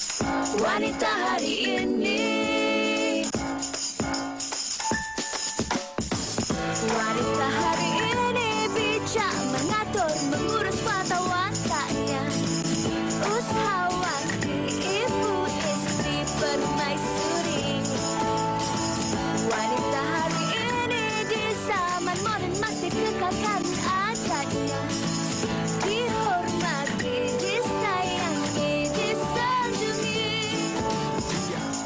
Wanita hari ini. Wanita hari ini bijak mengatur, mengurus mata wataknya. Usahawati, ibu, istri, permaisuri. Wanita hari ini di zaman modern masih kekalkan adatnya. Dihormati, disayangi, disanjungi.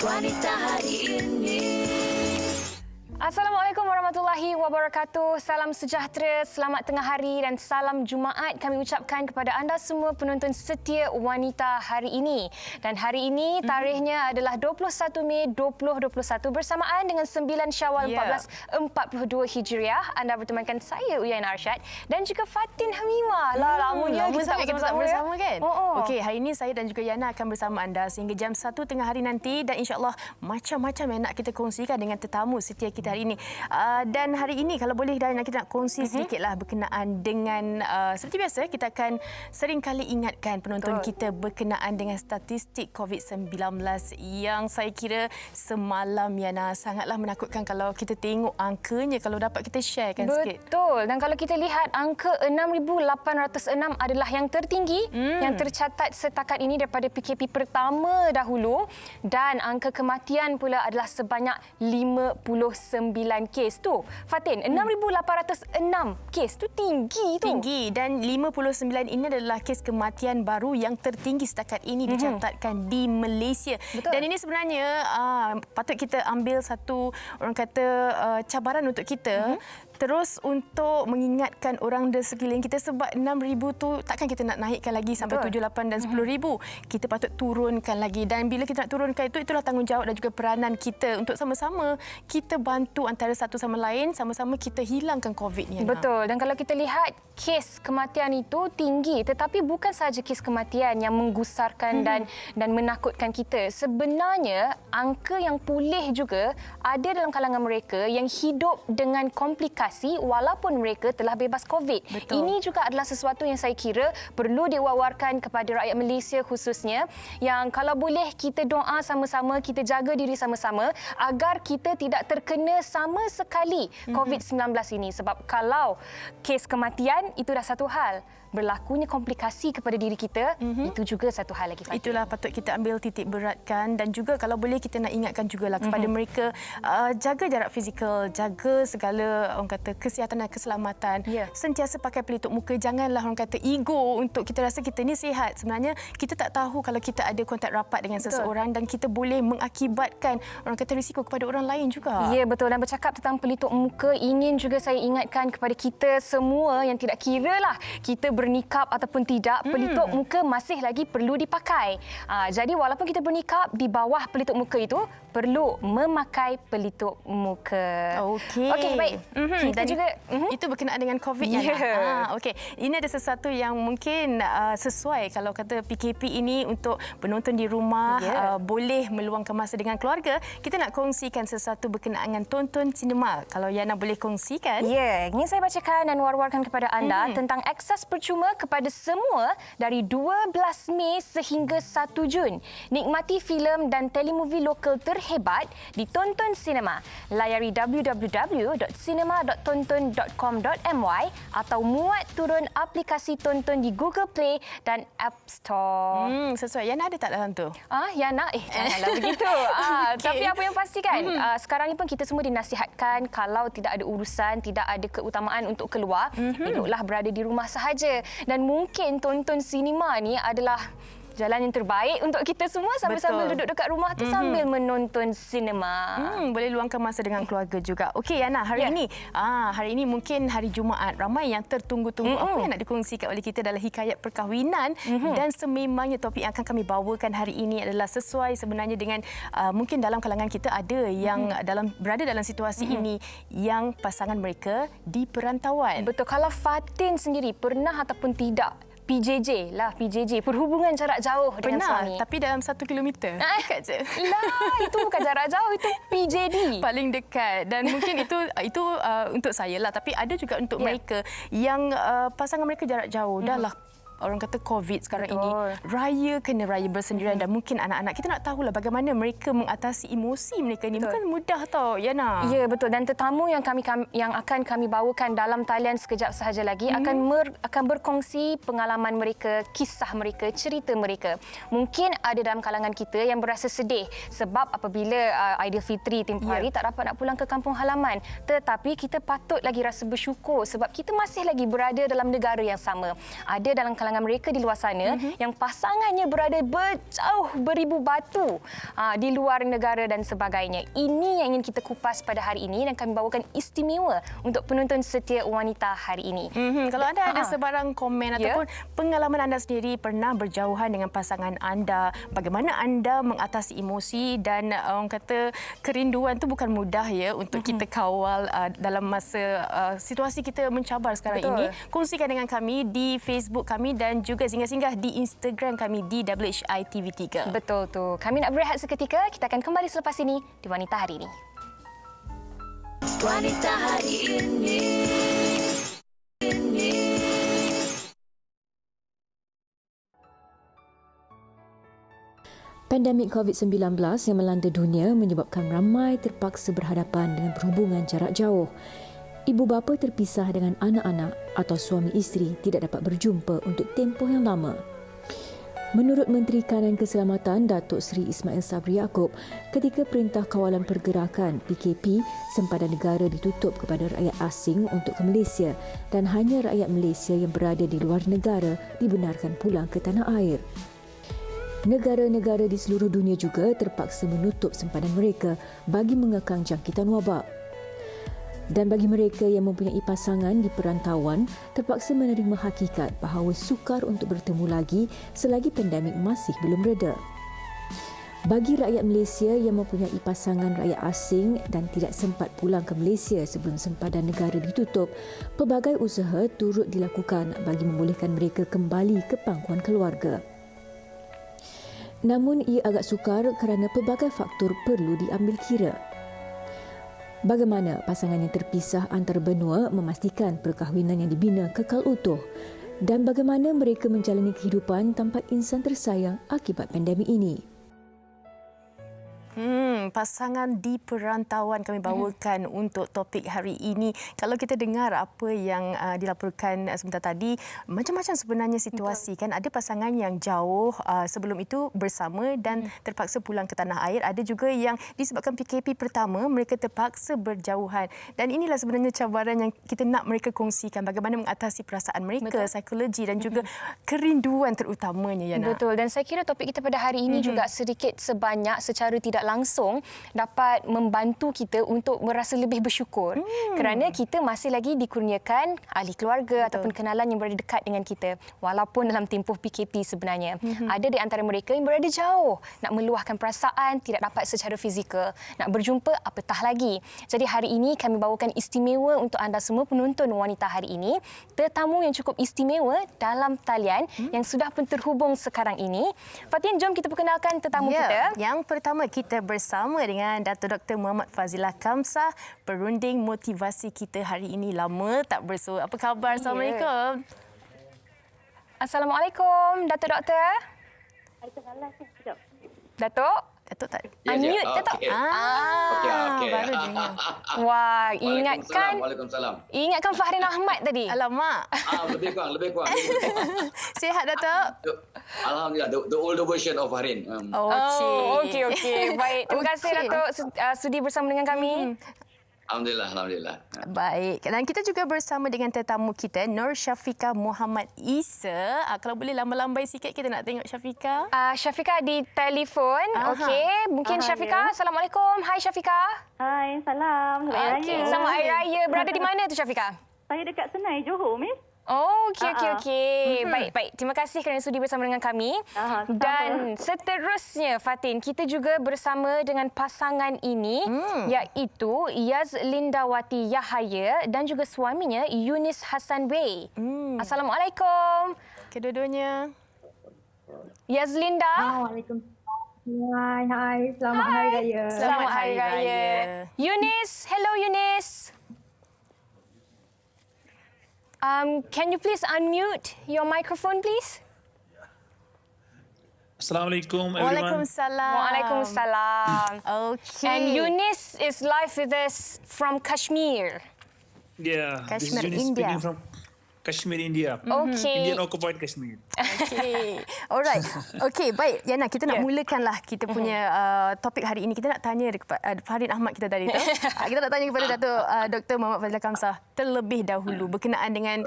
Wanita hari ini. Assalamualaikum warahmatullahi wabarakatuh. Salam sejahtera, selamat tengah hari dan salam Jumaat kami ucapkan kepada anda semua penonton setia Wanita hari ini. Dan hari ini tarikhnya adalah 21 Mei 2021 bersamaan dengan 9 Syawal 1442 Hijriah. Anda bertemankan saya Uyain Arsyad dan juga Fatin Hamimah. Lamanya kita tak bersama kan? Okey, hari ini saya dan juga Yana akan bersama anda sehingga jam 1 tengah hari nanti dan insya-Allah macam-macam yang nak kita kongsikan dengan tetamu setia kita hari ini. Dan hari ini kalau boleh dan kita nak kongsi sedikitlah berkenaan dengan seperti biasa kita akan sering kali ingatkan penonton kita berkenaan dengan statistik COVID-19 yang saya kira semalam Yana sangatlah menakutkan kalau kita tengok angkanya, kalau dapat kita sharekan sikit. Betul. Dan kalau kita lihat angka 6,806 adalah yang tertinggi yang tercatat setakat ini daripada PKP pertama dahulu dan angka kematian pula adalah sebanyak 59 kes tu. Fatin, 6,806 kes tu tinggi tu. Tinggi dan 59 ini adalah kes kematian baru yang tertinggi setakat ini dicatatkan di Malaysia. Betul. Dan ini sebenarnya patut kita ambil satu orang kata cabaran untuk kita. Terus untuk mengingatkan orang di sekeliling kita sebab 6,000 tu takkan kita nak naikkan lagi sampai 7, 8 dan 10,000. Kita patut turunkan lagi dan bila kita nak turunkan itu itulah tanggungjawab dan juga peranan kita untuk sama-sama kita bantu antara satu sama lain, sama-sama kita hilangkan COVID ni. Betul. Dan kalau kita lihat kes kematian itu tinggi tetapi bukan sahaja kes kematian yang menggusarkan dan menakutkan kita. Sebenarnya angka yang pulih juga ada dalam kalangan mereka yang hidup dengan komplikasi walaupun mereka telah bebas COVID. Betul. Ini juga adalah sesuatu yang saya kira perlu diwawarkan kepada rakyat Malaysia khususnya yang kalau boleh kita doa sama-sama, kita jaga diri sama-sama agar kita tidak terkena sama sekali COVID-19 ini. Sebab kalau kes kematian itu dah satu hal, berlakunya komplikasi kepada diri kita itu juga satu hal lagi. Fatin. Itulah patut kita ambil titik beratkan dan juga kalau boleh kita nak ingatkan jugalah kepada mereka jaga jarak fizikal, jaga segala orang kata kesihatan dan keselamatan. Sentiasa pakai pelitup muka, janganlah orang kata ego untuk kita rasa kita ni sihat. Sebenarnya kita tak tahu kalau kita ada kontak rapat dengan seseorang dan kita boleh mengakibatkan orang kata risiko kepada orang lain juga. Ya, betul. Dan bercakap tentang pelitup muka, ingin juga saya ingatkan kepada kita semua yang tidak kiralah kita bernikap ataupun tidak, pelitup muka masih lagi perlu dipakai. Jadi walaupun kita bernikap, di bawah pelitup muka itu perlu memakai pelitup muka. Okey, baik. Kita dan juga itu berkenaan dengan COVID okey. Ini ada sesuatu yang mungkin sesuai kalau kata PKP ini untuk penonton di rumah boleh meluangkan masa dengan keluarga. Kita nak kongsikan sesuatu berkenaan dengan tonton sinema. Kalau Yana boleh kongsikan. Ya, ingin saya bacakan dan war-warkan kepada anda tentang akses percuma kepada semua dari 12 Mei sehingga 1 Jun. Nikmati filem dan telemovie lokal terhebat di Tonton Sinema. Layari www.cinema.tonton.com.my atau muat turun aplikasi Tonton di Google Play dan App Store. Sesuai. Yana ada tak dalam tu? Yana? Janganlah begitu. Tapi apa yang pasti kan, sekarang ni pun kita semua dinasihatkan kalau tidak ada urusan, tidak ada keutamaan untuk keluar, eloklah berada di rumah sahaja. Dan mungkin tonton sinema ni adalah jalan yang terbaik untuk kita semua sambil-sambil duduk dekat rumah tu sambil menonton sinema. Boleh luangkan masa dengan keluarga juga. Okey Yana, hari ini mungkin hari Jumaat, ramai yang tertunggu-tunggu apa yang nak dikongsikan oleh kita adalah hikayat perkahwinan dan sememangnya topik yang akan kami bawakan hari ini adalah sesuai sebenarnya dengan mungkin dalam kalangan kita ada yang berada dalam situasi ini yang pasangan mereka di perantauan. Betul. Kalau Fatin sendiri pernah ataupun tidak PJJ lah, PJJ, perhubungan jarak jauh dengan suami. Tapi dalam 1 kilometer. Dekat je. Lah, itu bukan jarak jauh, itu PJD. Paling dekat. Dan mungkin itu untuk saya lah. Tapi ada juga untuk mereka yang pasangan mereka jarak jauh. Dah lah orang kata COVID sekarang Betul. ini, raya kena raya bersendirian dan mungkin anak-anak kita nak tahulah bagaimana mereka mengatasi emosi mereka ni. Betul. Bukan mudah tau, Yana. Ya, betul. Dan tetamu yang akan kami bawakan dalam talian sekejap sahaja lagi akan berkongsi pengalaman mereka, kisah mereka, cerita mereka. Mungkin ada dalam kalangan kita yang berasa sedih sebab apabila Aidilfitri tempoh hari tak dapat nak pulang ke kampung halaman. Tetapi kita patut lagi rasa bersyukur sebab kita masih lagi berada dalam negara yang sama. Ada dalam kalangan mereka di luar sana yang pasangannya berada berjauh beribu batu di luar negara dan sebagainya. Ini yang ingin kita kupas pada hari ini dan kami bawakan istimewa untuk penonton setia wanita hari ini. Kalau anda ada sebarang komen Ya. ataupun pengalaman anda sendiri pernah berjauhan dengan pasangan anda, bagaimana anda mengatasi emosi dan orang kata kerinduan tu bukan mudah ya untuk kita kawal dalam masa situasi kita mencabar sekarang Betul. ini. Kongsikan dengan kami di Facebook kami dan juga singgah-singgah di Instagram kami di WHI TV3. Betul tu. Kami nak berehat seketika. Kita akan kembali selepas ini di Wanita Hari ini. Wanita hari ini. Pandemik COVID-19 yang melanda dunia menyebabkan ramai terpaksa berhadapan dengan perhubungan jarak jauh. Ibu bapa terpisah dengan anak-anak atau suami isteri tidak dapat berjumpa untuk tempoh yang lama. Menurut Menteri Kanan Keselamatan Datuk Seri Ismail Sabri Yaakob, ketika Perintah Kawalan Pergerakan PKP, sempadan negara ditutup kepada rakyat asing untuk ke Malaysia dan hanya rakyat Malaysia yang berada di luar negara dibenarkan pulang ke tanah air. Negara-negara di seluruh dunia juga terpaksa menutup sempadan mereka bagi mengekang jangkitan wabak. Dan bagi mereka yang mempunyai pasangan di perantauan, terpaksa menerima hakikat bahawa sukar untuk bertemu lagi selagi pandemik masih belum reda. Bagi rakyat Malaysia yang mempunyai pasangan rakyat asing dan tidak sempat pulang ke Malaysia sebelum sempadan negara ditutup, pelbagai usaha turut dilakukan bagi membolehkan mereka kembali ke pangkuan keluarga. Namun ia agak sukar kerana pelbagai faktor perlu diambil kira. Bagaimana pasangan yang terpisah antar benua memastikan perkahwinan yang dibina kekal utuh dan bagaimana mereka menjalani kehidupan tanpa insan tersayang akibat pandemik ini. Pasangan di perantauan kami bawakan untuk topik hari ini. Kalau kita dengar apa yang dilaporkan sebentar tadi, macam-macam sebenarnya situasi. Kan ada pasangan yang jauh sebelum itu bersama dan terpaksa pulang ke tanah air. Ada juga yang disebabkan PKP pertama mereka terpaksa berjauhan. Dan inilah sebenarnya cabaran yang kita nak mereka kongsikan, bagaimana mengatasi perasaan mereka, psikologi dan juga kerinduan terutamanya, Yana. Betul, dan saya kira topik kita pada hari ini juga sedikit sebanyak secara tidak langsung dapat membantu kita untuk merasa lebih bersyukur kerana kita masih lagi dikurniakan ahli keluarga ataupun kenalan yang berada dekat dengan kita walaupun dalam tempoh PKP sebenarnya. Ada di antara mereka yang berada jauh, nak meluahkan perasaan tidak dapat secara fizikal, nak berjumpa apatah lagi. Jadi hari ini kami bawakan istimewa untuk anda semua penonton wanita hari ini, tetamu yang cukup istimewa dalam talian yang sudah pun terhubung sekarang ini. Fatin, jom kita perkenalkan tetamu kita. Yang pertama kita bersama dengan Datuk Dr. Muhammad Fazilah Kamsah, perunding motivasi kita hari ini. Lama tak bersua. Apa khabar? Assalamualaikum. Assalamualaikum, Datuk Doktor. Datuk? Datuk tak? Unmute, Datuk. Okey. Okey. Baru dengar. Wah, ingatkan Waalaikumsalam. ingatkan Fahrin Ahmad tadi. Alamak. Lebih kurang. Sihat, Datuk? Alhamdulillah, the older version of Harin. Oh, Okey. Baik. Terima kasih Okey. Datuk sudi bersama dengan kami. Alhamdulillah. Baik. Dan kita juga bersama dengan tetamu kita, Nur Syafiqah Muhammad Isa. Kalau boleh lambai-lambai sikit, kita nak tengok Syafiqah. Syafiqah di telefon. Okey, mungkin Syafiqah. Assalamualaikum. Hai Syafiqah. Hai, salam. Selamat Hari Okey, Raya. selamat Hari Raya. Berada di mana tu Syafiqah? Saya dekat Senai, Johor, Miss. Oh, okey. Baik. Terima kasih kerana sudi bersama dengan kami. Dan seterusnya, Fatin, kita juga bersama dengan pasangan ini, iaitu Yazlindawati Yahaya dan juga suaminya Yunis Hassan Bey. Assalamualaikum. Kedua-duanya. Yazlinda. Waalaikumsalam. Hai. Selamat Hari Raya. Selamat Hari Raya. Yunis. Hello, Yunis. Can you please unmute your microphone, please? Assalamualaikum, everyone. Waalaikumsalam. Waalaikumsalam. Okay. And Eunice is live with us from Kashmir. Yeah, this is Kashmir, Yunus India. speaking from Kashmir, India. Okay. Indian occupied Kashmir. Okay. Alright. Okay, baik. Yana, kita nak mulakanlah kita punya topik hari ini. Kita nak tanya kepada Farid Ahmad kita tadi tu. Kita nak tanya kepada Datuk Dr. Muhammad Fazlul Kamsah terlebih dahulu berkenaan dengan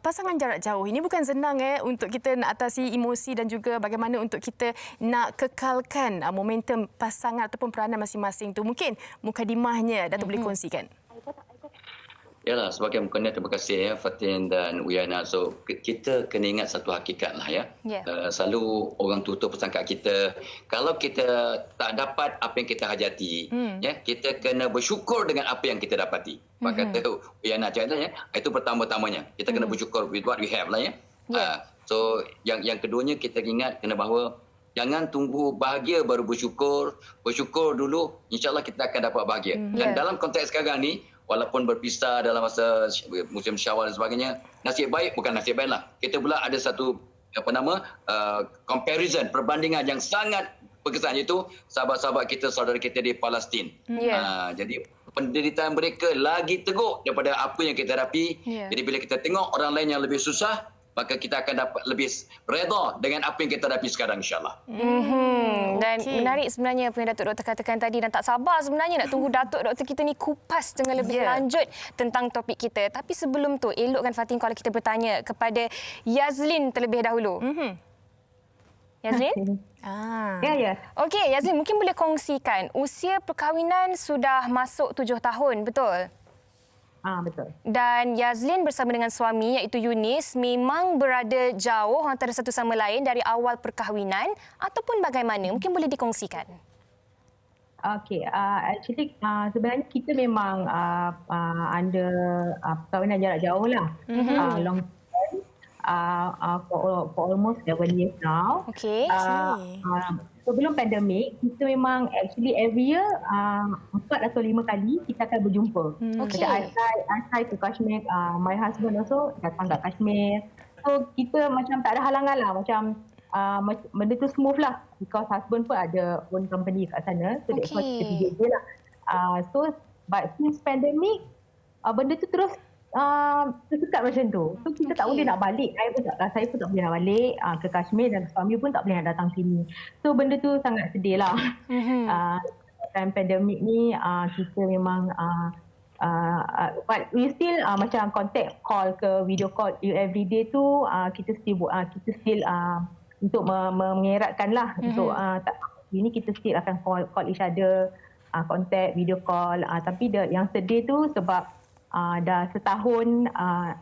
pasangan jarak jauh. Ini bukan senang untuk kita nak atasi emosi dan juga bagaimana untuk kita nak kekalkan momentum pasangan ataupun peranan masing-masing tu. Mungkin mukadimahnya Datuk boleh kongsikan. Yalah, sebagai mukadimah, terima kasih ya Fatin dan Uyana. So kita kena ingat satu hakikat lah ya. Yeah. Selalu orang tutur pesan kat kita, kalau kita tak dapat apa yang kita hajati, ya, kita kena bersyukur dengan apa yang kita dapati. Pak kata Uyana contohnya, itu pertama-tamanya. Kita kena bersyukur with what we have lah ya. Yeah. So yang keduanya kita ingat kena bahawa jangan tunggu bahagia baru bersyukur. Bersyukur dulu, insya-Allah kita akan dapat bahagia. Dan dalam konteks sekarang ni, walaupun berpisah dalam masa musim Syawal dan sebagainya, nasib baik bukan nasib baik lah. Kita pula ada satu comparison, perbandingan yang sangat berkesan, iaitu sahabat-sahabat kita, saudara kita di Palestin. Jadi penderitaan mereka lagi teruk daripada apa yang kita hadapi. Jadi bila kita tengok orang lain yang lebih susah, maka kita akan dapat lebih redha dengan apa yang kita hadapi sekarang, insya-Allah. Dan menarik sebenarnya apa yang Datuk Doktor katakan tadi, dan tak sabar sebenarnya nak tunggu Datuk Doktor kita ni kupas dengan lebih lanjut tentang topik kita. Tapi sebelum tu, elokkan Fatin kalau kita bertanya kepada Yazlin terlebih dahulu. Yazlin? Ya. Okey, Yazlin, mungkin boleh kongsikan usia perkahwinan sudah masuk 7 tahun, betul? Betul. Dan Yazlin bersama dengan suami iaitu Yunis memang berada jauh antara satu sama lain dari awal perkahwinan ataupun bagaimana? Mungkin boleh dikongsikan. Okey, actually sebenarnya kita memang under perkahwinan jarak jauh lah. Long term, for almost 7 years now. Okey. Sebelum pandemik, kita memang actually every year 4 atau 5 kali kita akan berjumpa. Okey. I to Kashmir, my husband also datang kat Kashmir. So kita macam tak ada halangan lah, macam benda tu smooth lah, because husband pun ada own company kat sana. So that's why kita pergi je lah. So but since pandemic, benda tu terus tersekat macam tu. So kita tak boleh nak balik. Saya pun tak boleh nak balik ke Kashmir, dan suami pun tak boleh nak datang sini. So benda tu sangat sedih lah. Time pandemik ni kita memang but we still macam contact call ke video call every day tu, kita still untuk mengeratkan lah. Untuk ini kita still akan call each other, contact video call. Tapi yang sedih tu sebab dah setahun,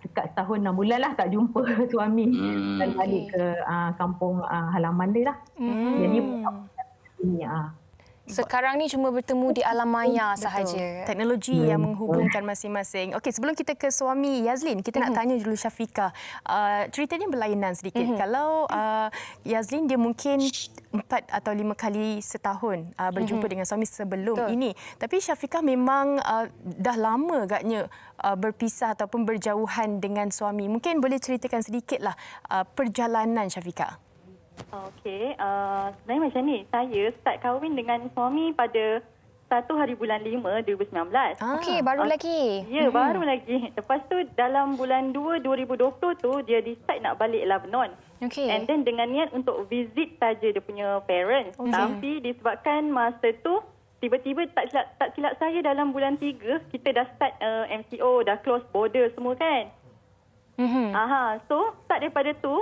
dekat setahun 6 bulan lah tak jumpa suami dan balik ke kampung halaman dia lah. Jadi ini Sekarang ni cuma bertemu di alam maya sahaja. Teknologi yang menghubungkan masing-masing. Okey, sebelum kita ke suami Yazlin, kita nak tanya dulu Syafiqah. Ceritanya berlainan sedikit. Kalau Yazlin dia mungkin 4 atau 5 kali setahun berjumpa dengan suami sebelum ini. Tapi Syafiqah memang dah lama agaknya berpisah ataupun berjauhan dengan suami. Mungkin boleh ceritakan sedikitlah perjalanan Syafiqah. Okey, sebenarnya macam ni. Saya start kahwin dengan suami pada 1 hari bulan 5, 2019. Okey, baru lagi. Ya, baru lagi. Lepas tu dalam bulan 2, 2020 tu dia decide nak balik Lebanon. Okey. And then dengan niat untuk visit saja dia punya parents. Tapi disebabkan masa tu tiba-tiba tak silap saya dalam bulan 3 kita dah start MCO, dah close border semua kan. So start daripada tu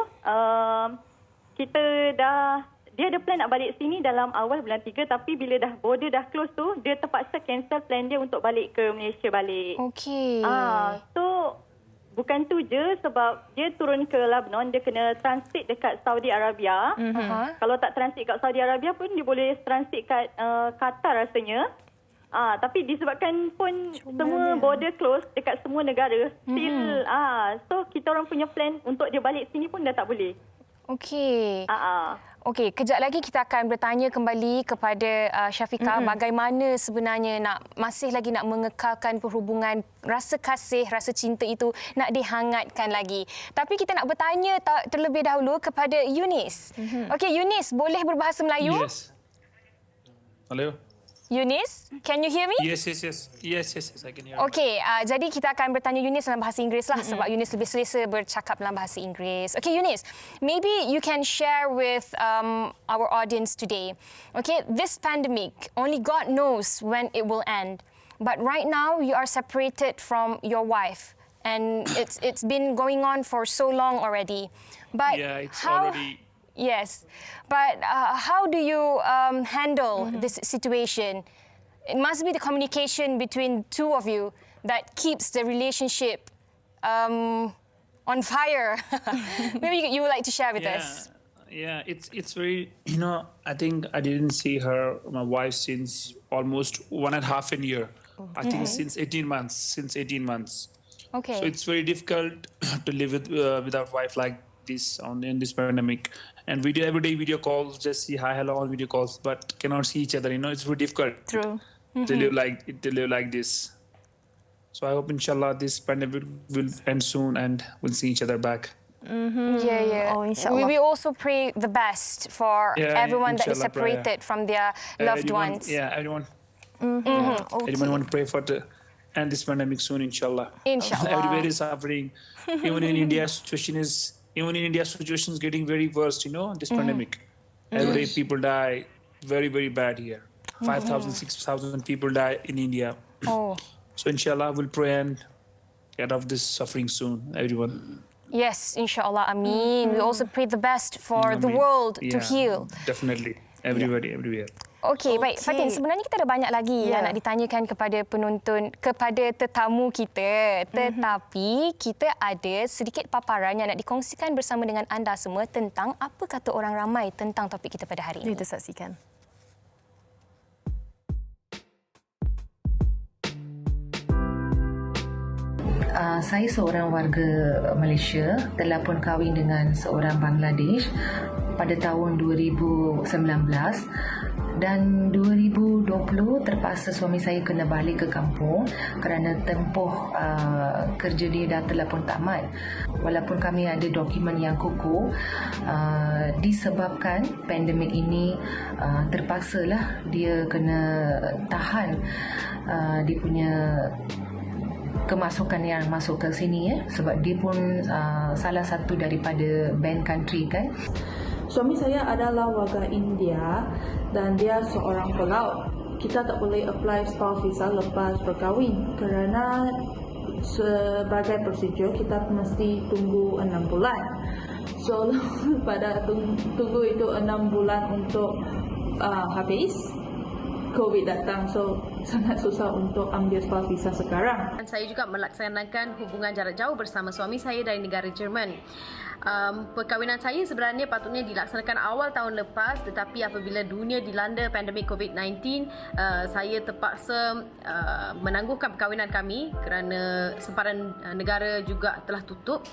dia ada plan nak balik sini dalam awal bulan 3, tapi bila dah border dah close tu, dia terpaksa cancel plan dia untuk balik ke Malaysia balik. Okey. So bukan tu je, sebab dia turun ke Lebanon, dia kena transit dekat Saudi Arabia. Kalau tak transit kat Saudi Arabia pun dia boleh transit kat Qatar rasanya. Tapi disebabkan pun semua border close dekat semua negara, still so kita orang punya plan untuk dia balik sini pun dah tak boleh. Okey. Okey, kejap lagi kita akan bertanya kembali kepada Syafiqah bagaimana sebenarnya masih lagi nak mengekalkan perhubungan, rasa kasih, rasa cinta itu nak dihangatkan lagi. Tapi kita nak bertanya terlebih dahulu kepada Eunice. Okey, Eunice, boleh berbahasa Melayu? Yes. Hello. Eunice, can you hear me? Yes, I can hear. Okey, jadi kita akan bertanya Eunice dalam bahasa Inggeris lah sebab Eunice lebih selesa bercakap dalam bahasa Inggeris. Okay, Eunice, maybe you can share with our audience today. Okay, this pandemic, only God knows when it will end. But right now, you are separated from your wife. And it's been going on for so long already. But Yeah, it's already... Yes, but how do you handle this situation? It must be the communication between two of you that keeps the relationship on fire. Maybe you would like to share with us. Yeah, it's very, I think I didn't see my wife, since almost 1.5 year. I think since 18 months. Okay. So it's very difficult to live without wife like this in this pandemic. And everyday video calls, just see hi, hello on video calls, but cannot see each other. It's very difficult. True. To live like this. So I hope, inshallah, this pandemic will end soon and we'll see each other back. Yeah. Oh, inshallah. We also pray the best for everyone that is inshallah, pray, separated from their loved ones. Yeah, everyone. Okay. Everyone want to pray for the end this pandemic soon, inshallah. Inshallah. Everywhere is suffering. Even in India, situation is getting very worse. This pandemic. Every day people die. Very, very bad here. 5,000, 6,000 people die in India. Oh. So inshallah, we'll pray and get off this suffering soon, everyone. Yes, inshallah, Ameen. We also pray the best for the Ameen. world to heal. Definitely. Everybody, everywhere. Okey, baik. Fatin, sebenarnya kita ada banyak lagi yang nak ditanyakan kepada penonton, kepada tetamu kita. Tetapi kita ada sedikit paparan yang nak dikongsikan bersama dengan anda semua tentang apa kata orang ramai tentang topik kita pada hari ini. Kita saksikan. Saya seorang warga Malaysia, telah pun kahwin dengan seorang Bangladesh pada tahun 2019 dan 2020 terpaksa suami saya kena balik ke kampung kerana tempoh kerja dia dah telah pun tamat. Walaupun kami ada dokumen yang kukuh, disebabkan pandemik ini terpaksalah dia kena tahan dia punya kemasukan yang masuk ke sini sebab dia pun salah satu daripada band country kan. Suami saya adalah warga India dan dia seorang pelaut. Kita tak boleh apply spouse visa lepas berkahwin kerana sebagai prosedur kita mesti tunggu 6 bulan. So pada tunggu itu 6 bulan untuk habis, COVID datang, so sangat susah untuk ambil spouse visa sekarang. Dan saya juga melaksanakan hubungan jarak jauh bersama suami saya dari negara Jerman. Perkahwinan saya sebenarnya patutnya dilaksanakan awal tahun lepas, tetapi apabila dunia dilanda pandemik COVID-19, saya terpaksa menangguhkan perkahwinan kami kerana sempadan negara juga telah tutup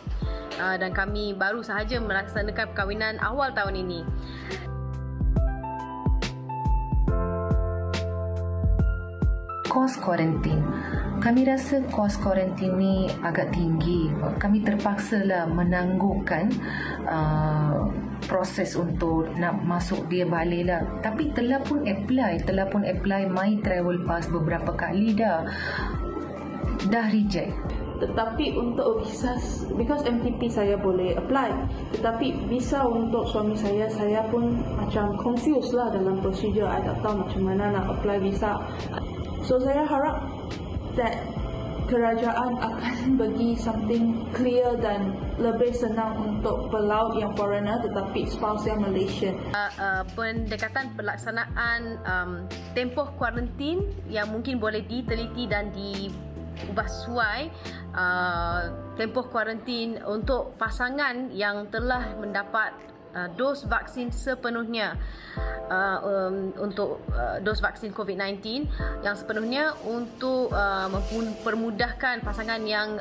dan kami baru sahaja melaksanakan perkahwinan awal tahun ini. Kos kuarantin. Kami rasa kos kuarantin ni agak tinggi. Kami terpaksalah menangguhkan proses untuk nak masuk dia balik lah. Tapi telah pun apply My Travel Pass beberapa kali dah reject. Tetapi untuk visa, because MTP saya boleh apply, tetapi visa untuk suami saya pun macam confused lah dalam prosedur. I tak tahu macam mana nak apply visa. So saya harap that kerajaan akan bagi something clear dan lebih senang untuk pelaut yang foreigner tetapi spouse yang Malaysian. Pendekatan pelaksanaan tempoh kuarantin yang mungkin boleh diteliti dan diubah suai tempoh kuarantin untuk pasangan yang telah mendapat dos vaksin sepenuhnya untuk dos vaksin COVID-19 yang sepenuhnya untuk mempermudahkan pasangan yang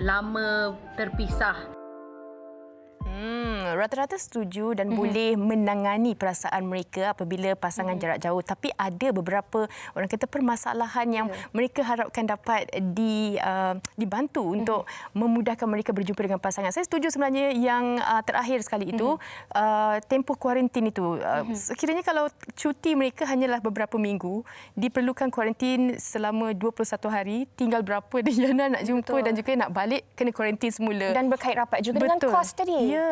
lama terpisah. Rata-rata setuju dan boleh menangani perasaan mereka apabila pasangan jarak jauh. Tapi ada beberapa orang kata permasalahan yang mereka harapkan dapat dibantu untuk memudahkan mereka berjumpa dengan pasangan. Saya setuju sebenarnya yang terakhir sekali itu, tempoh kuarantin itu. Sekiranya kalau cuti mereka hanyalah beberapa minggu, diperlukan kuarantin selama 21 hari, tinggal berapa Diana nak jumpa dan juga nak balik kena kuarantin semula. Dan berkait rapat juga dengan kos tadi. Ya.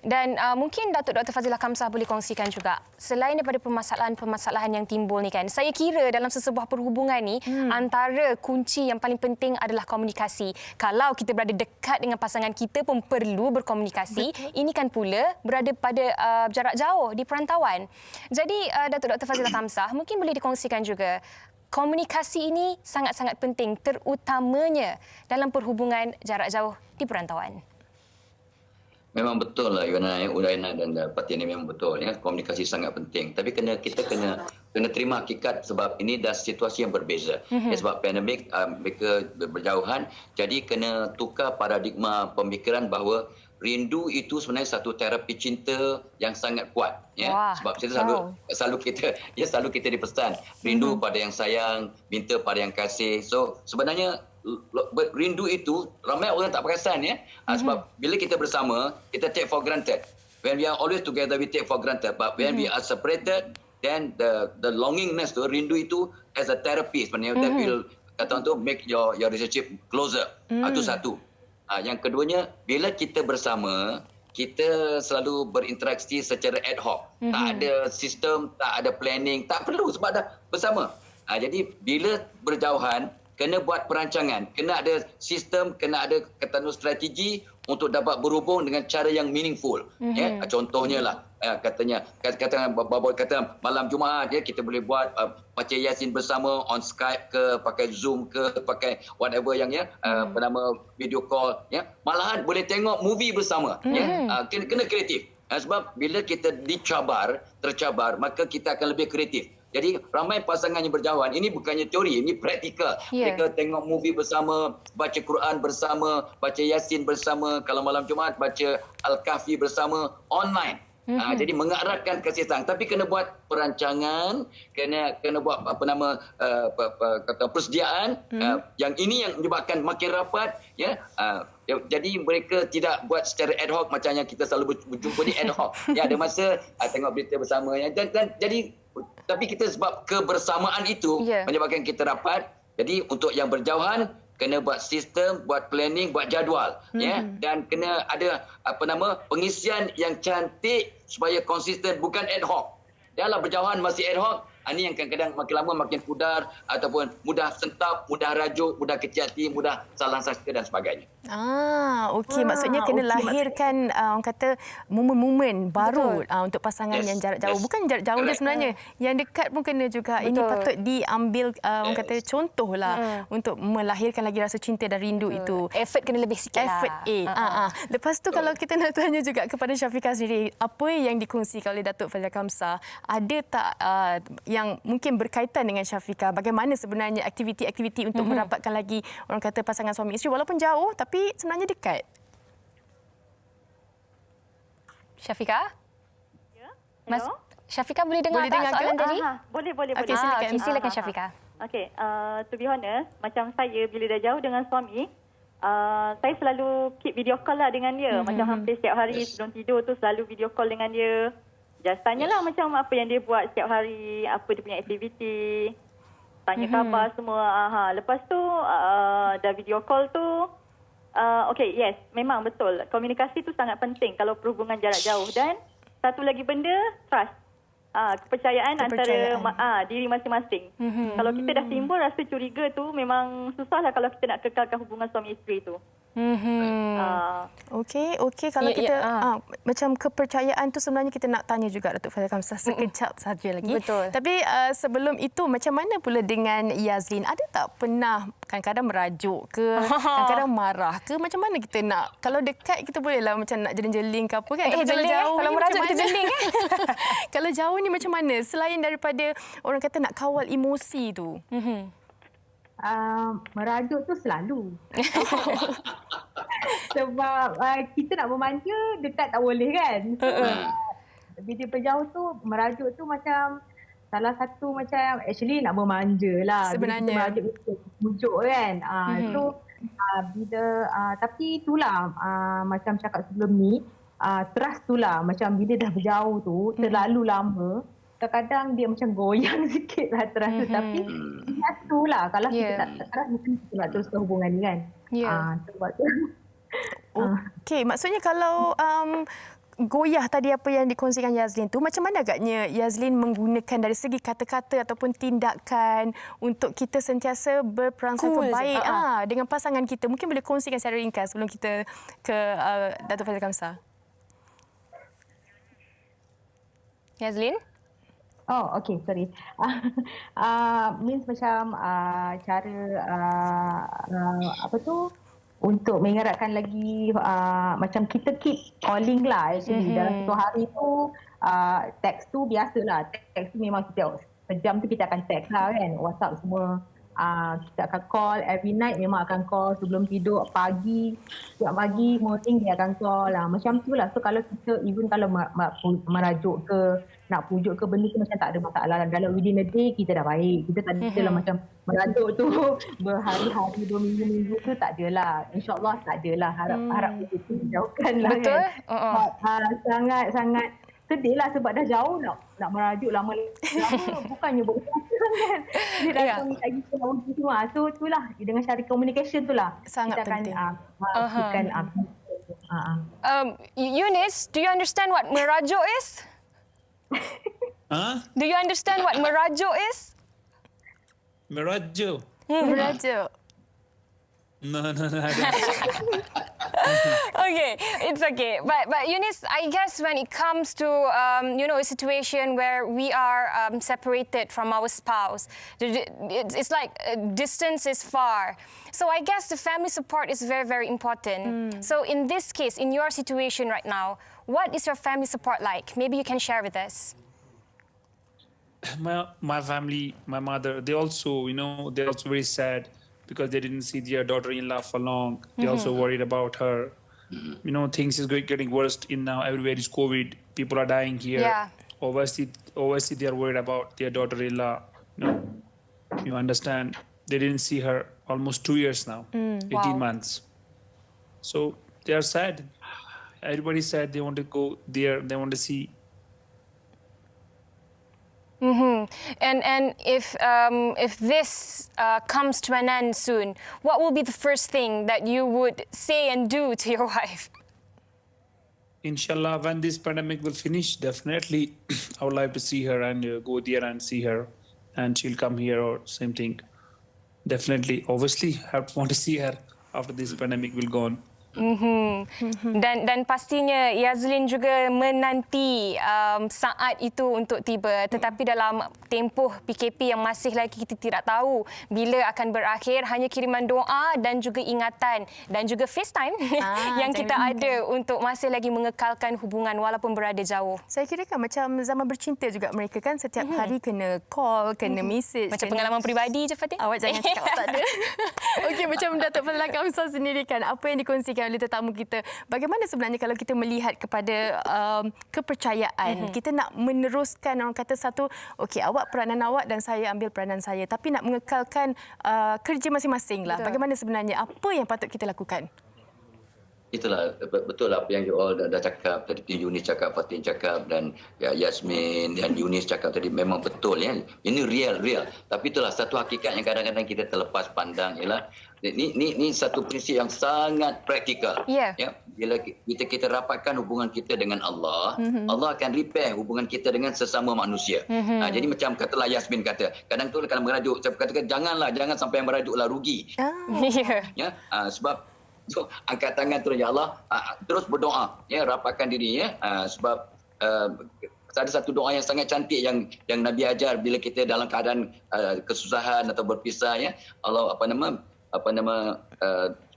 Dan mungkin Dr. Fazilah Kamsah boleh kongsikan juga, selain daripada permasalahan-permasalahan yang timbul ni kan, saya kira dalam sesebuah perhubungan ni, antara kunci yang paling penting adalah komunikasi. Kalau kita berada dekat dengan pasangan kita pun perlu berkomunikasi. Betul. Ini kan pula berada pada jarak jauh di perantauan. Jadi Dr. Fazilah Kamsah mungkin boleh dikongsikan juga, komunikasi ini sangat-sangat penting, terutamanya dalam perhubungan jarak jauh di perantauan. Memang betul lah Udaina dan Pati ini memang betul ya, komunikasi sangat penting. Tapi kita kena terima hakikat sebab ini dah situasi yang berbeza. Ya, sebab pandemik mereka berjauhan, jadi kena tukar paradigma pemikiran bahawa rindu itu sebenarnya satu terapi cinta yang sangat kuat ya. Wah, sebab kita selalu kita dipesan rindu pada yang sayang, minta pada yang kasih. So sebenarnya rindu itu ramai orang tak perasan ya. Sebab bila kita bersama, kita take for granted. When we are always together, we take for granted. But when we are separated, then the longingness tu, rindu itu as a therapy sebenarnya that will kata tu make your relationship closer. Itu satu. Yang keduanya, bila kita bersama, kita selalu berinteraksi secara ad hoc. Tak ada sistem, tak ada planning, tak perlu sebab dah bersama. Jadi bila berjauhan, kena buat perancangan, kena ada sistem, kena ada strategi untuk dapat berhubung dengan cara yang meaningful. Ya, contohnya lah, kata malam Jumaat ya, kita boleh buat baca Yasin bersama on Skype ke, pakai Zoom ke, pakai whatever yang bernama video call ya. Malahan boleh tengok movie bersama ya. Kena kreatif. Sebab bila kita tercabar, maka kita akan lebih kreatif. Jadi ramai pasangan yang berjauhan, ini bukannya teori, ini praktikal. Mereka tengok movie bersama, baca Quran bersama, baca Yasin bersama, kalau malam Jumaat baca Al-Kahfi bersama, online. Jadi mengeratkan kasih sayang, tapi kena buat perancangan, kena buat persediaan. Yang ini yang menyebabkan makin rapat ya. Jadi mereka tidak buat secara ad hoc macam yang kita selalu berjumpa ni ad hoc. Ya, ada masa tengok berita bersama ya. Dan jadi tapi kita sebab kebersamaan itu menyebabkan kita rapat. Jadi untuk yang berjauhan kena buat sistem, buat planning, buat jadual ya, dan kena ada pengisian yang cantik supaya konsisten, bukan ad hoc. Dalam berjauhan masih ad hoc, ini yang kadang-kadang makin lama makin pudar ataupun mudah sentap, mudah rajuk, mudah kecil hati, mudah salah sangka dan sebagainya. Okey. Maksudnya kena lahirkan orang kata momen-momen baru untuk pasangan yang jarak jauh. Bukan jarak jauh je sebenarnya. Yang dekat pun kena juga. Ini patut diambil orang kata contohlah untuk melahirkan lagi rasa cinta dan rindu itu. Effort kena lebih sikit lah. Lepas tu kalau kita nak tanya juga kepada Syafiqah sendiri, apa yang dikongsikan oleh Datuk Fazilah Kamsah, ada tak yang mungkin berkaitan dengan Syafiqah, bagaimana sebenarnya aktiviti-aktiviti untuk merapatkan lagi orang kata pasangan suami isteri walaupun jauh tapi sebenarnya dekat? Syafiqah? Ya. Mas Syafiqah boleh dengar tak soalan tadi? Boleh. Okey, silakan Syafiqah. Okey, to be honest, macam saya bila dah jauh dengan suami, saya selalu keep video call lah dengan dia. Macam hampir setiap hari sebelum tidur tu selalu video call dengan dia. Just tanyalah macam apa yang dia buat setiap hari, apa dia punya aktiviti, tanya khabar semua. Lepas tu dah video call tu, okey, yes, memang betul. Komunikasi tu sangat penting kalau perhubungan jarak jauh. Dan satu lagi benda, trust. Kepercayaan antara diri masing-masing. Kalau kita dah timbul rasa curiga tu, memang susahlah kalau kita nak kekalkan hubungan suami isteri tu. Okey, kalau kita macam kepercayaan tu sebenarnya kita nak tanya juga Datuk Fazilah Kamsah sekejap saja lagi. Betul. Tapi sebelum itu macam mana pula dengan Yazlin? Ada tak pernah kadang-kadang merajuk ke, kadang-kadang marah ke? Macam mana kita nak, kalau dekat kita bolehlah macam nak jeling-jeling ke apa kan? Tapi kalau jauh kalau merajuk kita jeling Kalau jauh ni macam mana? Selain daripada orang kata nak kawal emosi tu. Merajuk tu selalu. Sebab kita nak bermanja dekat tak boleh kan. So, video berjauh tu, merajuk tu macam salah satu macam actually nak bermanja lah. Sebenarnya. Bila kita merajuk untuk pujuk kan. So bila tapi itulah macam cakap sebelum ni, trust tu lah macam bila dah berjauh tu terlalu lama. Kadang-kadang dia macam goyang sikit lah trust tu. Tapi tu lah kalau kita tak trust mungkin kita nak teruskan hubungan ni kan. Sebab tu. Okey, maksudnya kalau goyah tadi apa yang dikongsikan Yazlin tu, macam mana agaknya Yazlin menggunakan dari segi kata-kata ataupun tindakan untuk kita sentiasa berperangsangka baik dengan pasangan kita? Mungkin boleh kongsikan secara ringkas sebelum kita ke Dato' Fazil Kamsah. Yazlin? Oh, okay, sorry. Means macam cara apa tu, untuk mengeratkan lagi macam kita keep calling lah actually. Dalam satu hari tu teks tu biasalah. Teks tu memang setiap sejam tu kita akan teks lah kan. WhatsApp semua. Kita akan call every night, memang akan call sebelum tidur, pagi, setiap pagi, morning dia akan call lah. Macam tu lah. So kalau kita, even kalau merajuk ke, nak pujuk ke, benda tu macam tak ada masalah. Dalam within a day, kita dah baik. Kita tak ada lah macam merajuk tu berhari-hari, 2 minggu-minggu tu tak ada lah. InsyaAllah tak ada lah. Harap itu dijauhkan lah. Betul. Kan. Sangat-sangat sedih lah sebab dah jauh nak merajuk lama-lama bukannya berkesan kan. Dia datang minta kita nak uji semua. So itulah dengan cara communication tu lah. Sangat kita penting. Eunice, do you understand what merajuk is? Do you understand what merajuk is? Merajuk? Merajuk. No, I don't. Okay, it's okay. But Eunice, I guess when it comes to a situation where we are separated from our spouse, it's like distance is far. So I guess the family support is very, very important. So in this case, in your situation right now, what is your family support like? Maybe you can share with us. My family, my mother, they're also very sad because they didn't see their daughter-in-law for long. They're also worried about her. Things is getting worse in now. Everywhere is COVID. People are dying here. Yeah. Obviously, they are worried about their daughter-in-law. You understand? They didn't see her almost 2 years now, 18 months. So they are sad. Everybody said they want to go there. They want to see. And if this comes to an end soon, what will be the first thing that you would say and do to your wife? Inshallah, when this pandemic will finish, definitely I would like to see her and go there and see her, and she'll come here or same thing. Definitely, obviously, I want to see her after this pandemic will go on. Dan pastinya Yazlin juga menanti saat itu untuk tiba. Tetapi dalam tempoh PKP yang masih lagi kita tidak tahu bila akan berakhir, hanya kiriman doa dan juga ingatan dan juga FaceTime yang kita ada untuk masih lagi mengekalkan hubungan walaupun berada jauh. Saya kira kan macam zaman bercinta juga mereka kan, setiap hari kena call, kena message. Macam pengalaman peribadi je Fatin. Awak jangan cakap tak ada. Okey, macam Dato' Fazil Kamsah sendiri kan, apa yang dikongsikan oleh tetamu kita, bagaimana sebenarnya kalau kita melihat kepada kepercayaan, kita nak meneruskan, orang kata satu, okey, awak peranan awak dan saya ambil peranan saya, tapi nak mengekalkan kerja masing-masing lah. Bagaimana sebenarnya, apa yang patut kita lakukan? Itulah, betul lah apa yang you all dah cakap tadi, Eunice cakap, Fatin cakap, dan Yasmin dan Eunice cakap tadi, memang betul ya. Ini real. Tapi itulah satu hakikat yang kadang-kadang kita terlepas pandang ialah ini satu prinsip yang sangat praktikal. Yeah. Ya, bila kita rapatkan hubungan kita dengan Allah, Allah akan repair hubungan kita dengan sesama manusia. Jadi macam katalah Yasmin kata, kadang tu kalau merajuk, saya katakan jangan sampai yang meraduklah rugi. Ya, sebab so, angkat tangan terus, ya Allah, terus berdoa, ya, rapatkan diri, ya, sebab ada satu doa yang sangat cantik yang Nabi ajar bila kita dalam keadaan kesusahan atau berpisah, ya. Allah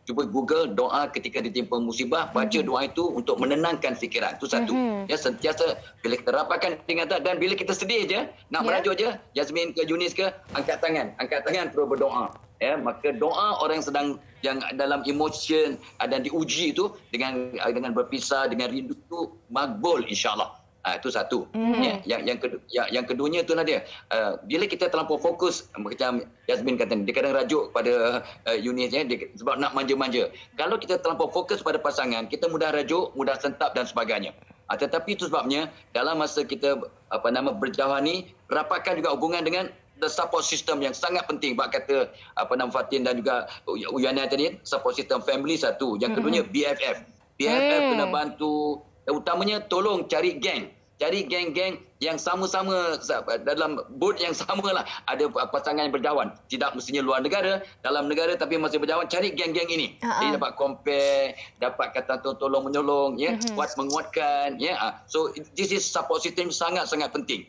cuba Google doa ketika ditimpa musibah, baca doa itu untuk menenangkan fikiran. Itu satu. Ya, sentiasa bila kita rapatkan ingatan dan bila kita sedih je, nak merajuk je, Yasmin ke Eunice ke, angkat tangan terus berdoa. maka doa orang yang dalam emotion dan diuji itu dengan berpisah, dengan rindu itu makbul insya-Allah. Itu satu. Yang keduanya itulah dia. Bila kita terlampau fokus, macam Yasmin kata, dia kadang rajuk pada unit sebab nak manja-manja. Kalau kita terlampau fokus pada pasangan, kita mudah rajuk, mudah sentap dan sebagainya. Tetapi itu sebabnya dalam masa kita berjauhan ni, rapatkan juga hubungan dengan the support system yang sangat penting. Bak kata Fatin dan juga Uyana tadi, support system family satu. Yang keduanya BFF. BFF kena bantu. Utamanya tolong cari geng yang sama-sama dalam boat yang samalah, ada pasangan yang berjauhan, tidak mestinya luar negara, dalam negara tapi masih berjauhan, cari geng-geng ini. Jadi dapat compare, dapat kata tolong menyolong, menguatkan, so this is support system sangat-sangat penting.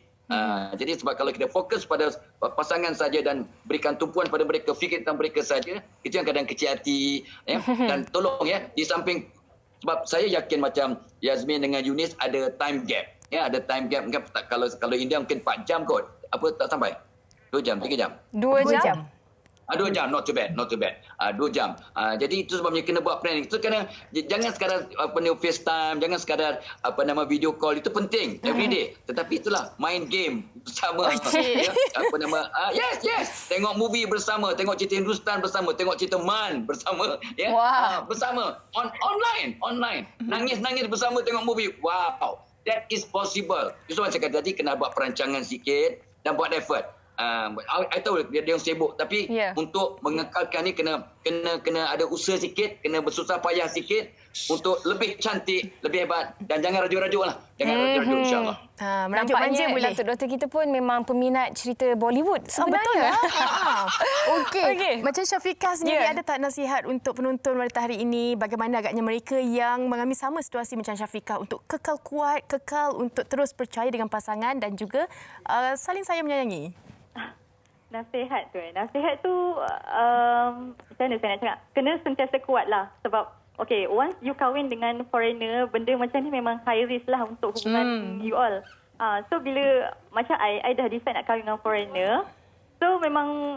Jadi sebab kalau kita fokus pada pasangan saja dan berikan tumpuan pada mereka, fikir tentang mereka saja, itu yang kadang kecil hati, dan tolong di samping, sebab saya yakin macam Yasmin dengan Yunis ada time gap. Ada time gap. Kalau India mungkin 4 jam kot. Apa tak sampai? 2 jam, 3 jam. 2 jam. 2 jam, not too bad. 2 jam. Jadi itu sebabnya kena buat planning. Itu kena, jangan sekadar FaceTime, jangan sekadar video call, itu penting every day. Tetapi itulah main game bersama. Yes. Tengok movie bersama, tengok cerita Hindustan bersama, tengok cerita Man bersama, bersama online. Nangis bersama tengok movie. Wow. That is possible. Itu macam cakap tadi, kena buat perancangan sikit dan buat effort. I tahu dia yang sibuk, tapi untuk mengekalkan ni kena ada usaha sikit, kena bersusah payah sikit untuk lebih cantik, lebih hebat, dan jangan rajuk-rajuk lah. Jangan rajuk-rajuk, insya-Allah. Merajuk manja boleh. Doktor kita pun memang peminat cerita Bollywood sebenarnya. Okey. Macam Syafiqah sendiri, ada tak nasihat untuk penonton wanita hari ini, bagaimana agaknya mereka yang mengalami sama situasi macam Syafiqah untuk kekal kuat, kekal untuk terus percaya dengan pasangan dan juga saling sayang menyayangi? Nasihat tu macam mana saya nak cakap, kena sentiasa kuat lah. Sebab once you kahwin dengan foreigner, benda macam ni memang high risk lah untuk hubungan you all. So bila macam I dah decide nak kahwin dengan foreigner, so memang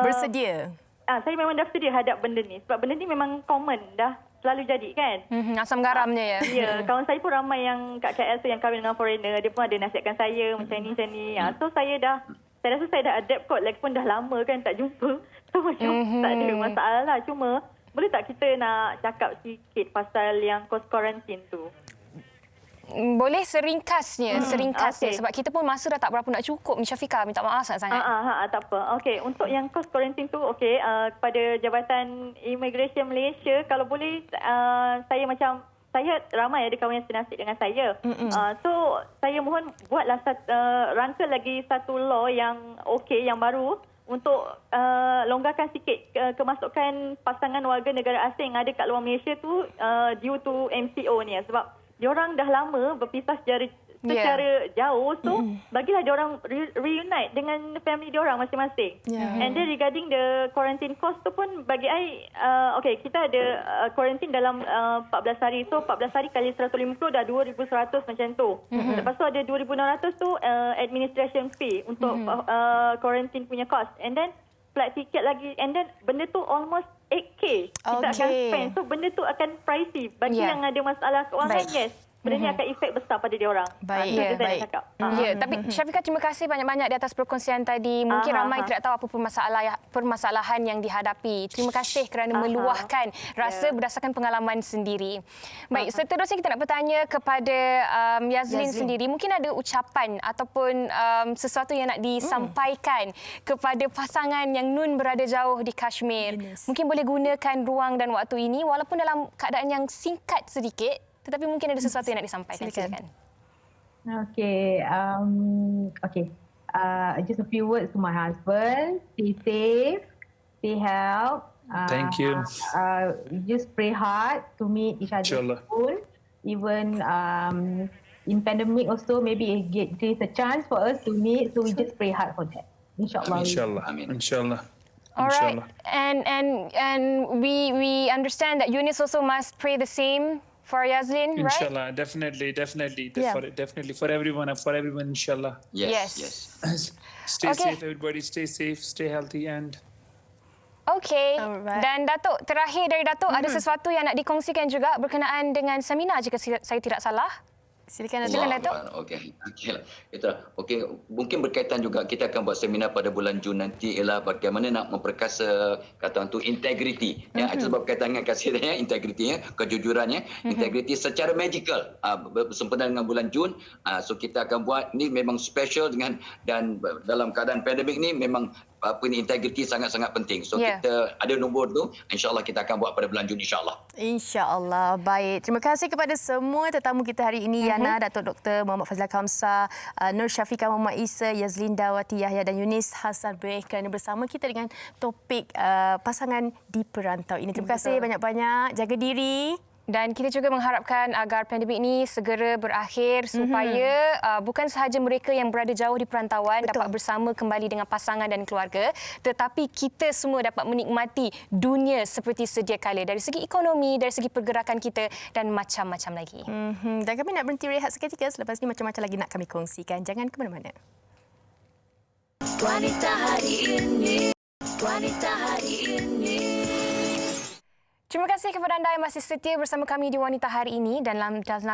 bersedia. Saya memang dah sedia hadap benda ni, sebab benda ni memang common dah selalu jadi kan. Asam garamnya ya. Ya, kawan saya pun ramai yang kat KL tu yang kahwin dengan foreigner, dia pun ada nasihatkan saya macam ni. So saya rasa saya dah adapt kot, lagipun dah lama kan tak jumpa. So macam tak ada masalah lah. Cuma boleh tak kita nak cakap sikit pasal yang cost quarantine tu? Boleh seringkasnya. Sebab kita pun masa dah tak berapa nak cukup ni, Syafiqah. Minta maaf sangat-sangat. Tak apa. Untuk yang cost quarantine tu, kepada Jabatan Immigration Malaysia, kalau boleh saya ramai ada kawan yang senasib dengan saya. So saya mohon buatlah rangka lagi satu law yang yang baru untuk longgarkan sikit kemasukan pasangan warga negara asing yang ada kat luar Malaysia tu due to MCO ni. Sebab diorang dah lama berpisah secara jauh, so bagilah diorang reunite dengan family diorang masing-masing. And then regarding the quarantine cost tu pun bagi I, kita ada quarantine dalam 14 hari. So 14 hari kali 150 dah 2,100 macam tu. Lepas tu ada 2,600 tu administration fee untuk quarantine punya cost. And then flight ticket lagi, and then benda tu almost 8K kita akan spend. So benda tu akan pricey bagi yang ada masalah keuangan. Benda ni akan efek besar pada dia orang. Baik. Tapi Syafiqah, terima kasih banyak-banyak di atas perkongsian tadi. Mungkin ramai tidak tahu apa permasalahan yang dihadapi. Terima kasih kerana meluahkan rasa berdasarkan pengalaman sendiri. Baik, seterusnya kita nak bertanya kepada Yazlin sendiri. Mungkin ada ucapan ataupun sesuatu yang nak disampaikan kepada pasangan yang nun berada jauh di Kashmir. Mungkin boleh gunakan ruang dan waktu ini walaupun dalam keadaan yang singkat sedikit, tetapi mungkin ada sesuatu yang nak disampaikan. Silakan. Just a few words to my husband. Stay safe, stay healthy. Thank you. Just pray hard to meet each other soon. Even in pandemic also, maybe there's a chance for us to meet. So we just pray hard for that. Inshallah. Inshallah. All right. And we understand that Yunis also must pray the same for Yazlin, right? Inshallah, definitely. Definitely for everyone, inshallah. Yes. Stay safe, everybody. Stay safe, stay healthy, and Okey. Alright. Dan Datuk, terakhir dari Datuk, ada sesuatu yang nak dikongsikan juga berkenaan dengan seminar jika saya tidak salah? Silakan Silakan, Datuk. Okey, mungkin berkaitan juga kita akan buat seminar pada bulan Jun nanti ialah bagaimana nak memperkasa kata tu integriti. Ya, itu sebab berkaitan dengan kasih integriti kejujurannya, integriti secara magical bersempena dengan bulan Jun. So kita akan buat ni memang special dengan dan dalam keadaan pandemik ni memang integriti sangat-sangat penting. So kita ada nombor tu, insya-Allah kita akan buat pada bulan Jun insya-Allah. InsyaAllah. Baik. Terima kasih kepada semua tetamu kita hari ini. Yana, Datuk Dr. Muhammad Fazlal Kamsah, Nur Syafiqah Muhammad Isa, Yazlin Dawati Yahya dan Yunis Hassan Breh kerana bersama kita dengan topik pasangan di perantau ini. Terima kasih banyak-banyak. Jaga diri. Dan kita juga mengharapkan agar pandemik ini segera berakhir supaya bukan sahaja mereka yang berada jauh di perantauan dapat bersama kembali dengan pasangan dan keluarga, tetapi kita semua dapat menikmati dunia seperti sedia kala dari segi ekonomi, dari segi pergerakan kita dan macam-macam lagi. Dan kami nak berhenti rehat seketika, selepas ini macam-macam lagi nak kami kongsikan. Jangan ke mana-mana. Wanita hari ini, wanita hari ini. Terima kasih kepada anda yang masih setia bersama kami di Wanita Hari ini dan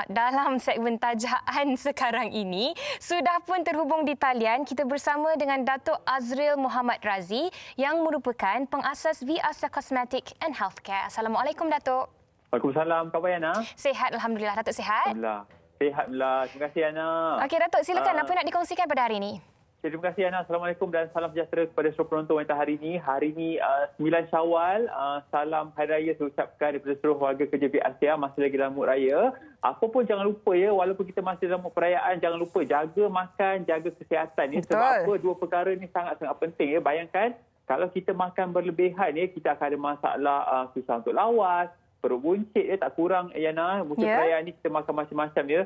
dalam segmen tajaan sekarang ini. Sudah pun terhubung di talian, kita bersama dengan Datuk Azril Muhammad Razi yang merupakan pengasas Viasa Cosmetic and Healthcare. Assalamualaikum, Datuk. Waalaikumsalam, Kak Yana. Sihat, Alhamdulillah. Datuk sihat? Alhamdulillah. Sihat pula. Terima kasih, Yana. Okey, Datuk, silakan. Apa nak dikongsikan pada hari ini? Terima kasih, Yana. Assalamualaikum dan salam sejahtera kepada seluruh penonton Wanita Hari ini. Hari ini 9 Syawal. Salam Hari Raya saya ucapkan daripada seluruh warga kerja Viasa masih lagi dalam mood raya. Apa pun jangan lupa ya, walaupun kita masih dalam mood perayaan, jangan lupa jaga makan, jaga kesihatan. Ya. Sebab apa? Dua perkara ini sangat-sangat penting. Ya. Bayangkan kalau kita makan berlebihan, ya, kita akan ada masalah susah untuk lawas, perut buncit, ya, tak kurang, Yana. Musim perayaan ni kita makan macam-macam, ya.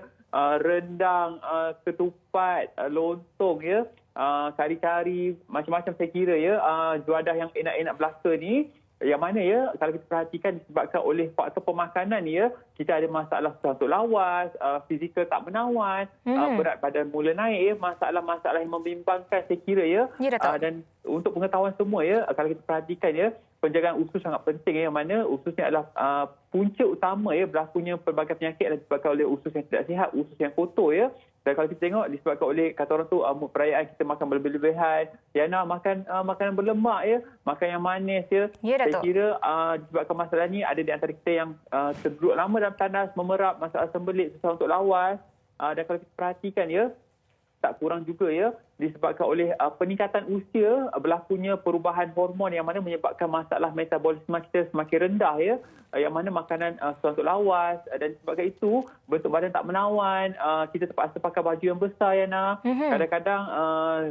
Rendang, ketupat, lontong, ya. Kari-kari, macam-macam saya kira, ya. Juadah yang enak-enak belaka ni, yang mana, ya, kalau kita perhatikan disebabkan oleh faktor pemakanan ni, ya, kita ada masalah susah untuk lawas, fizikal tak menawan, berat badan mula naik, ya, masalah-masalah yang membimbangkan saya kira, ya. Dan untuk pengetahuan semua, ya, kalau kita perhatikan, ya, penjagaan usus sangat penting, ya, yang mana usus ni adalah punca utama, ya, berlakunya pelbagai penyakit adalah disebabkan oleh usus yang tidak sihat, usus yang kotor, ya. Dan kalau kita tengok disebabkan oleh kata orang tu mood perayaan kita makan berlebihan, Yana, makan makanan berlemak, ya, makan yang manis, ya. Saya kira disebabkan masalah ni ada di antara kita yang terduduk lama dalam tandas, memerap, masalah sembelit, susah untuk lawas. Dan kalau kita perhatikan, ya, tak kurang juga, ya, disebabkan oleh peningkatan usia, berlakunya perubahan hormon yang mana menyebabkan masalah metabolisme kita semakin rendah, ya, yang mana makanan susah untuk lawas, dan disebabkan itu bentuk badan tak menawan, kita terpaksa pakai baju yang besar, Yana. Kadang-kadang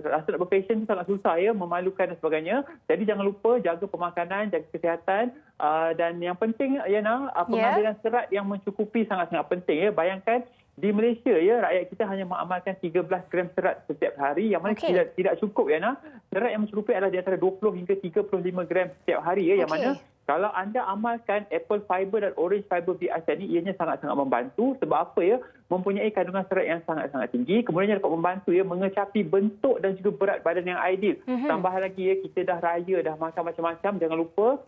rasa nak berfashion sangat susah, ya, memalukan dan sebagainya. Jadi jangan lupa jaga pemakanan, jaga kesihatan, dan yang penting, Yana, pengambilan serat yang mencukupi sangat-sangat penting, ya. Bayangkan di Malaysia, ya, rakyat kita hanya mengamalkan 13 gram serat setiap hari, yang mana tidak cukup, Yana. Serat yang mencukupi adalah di antara 20 hingga 35 gram setiap hari, ya, yang mana kalau anda amalkan apple fiber dan orange fiber Viasa ni, ianya sangat-sangat membantu. Sebab apa, ya? Mempunyai kandungan serat yang sangat-sangat tinggi. Kemudian dapat membantu, ya, mengecapi bentuk dan juga berat badan yang ideal. Tambah lagi, ya, kita dah raya, dah makan macam-macam. Jangan lupa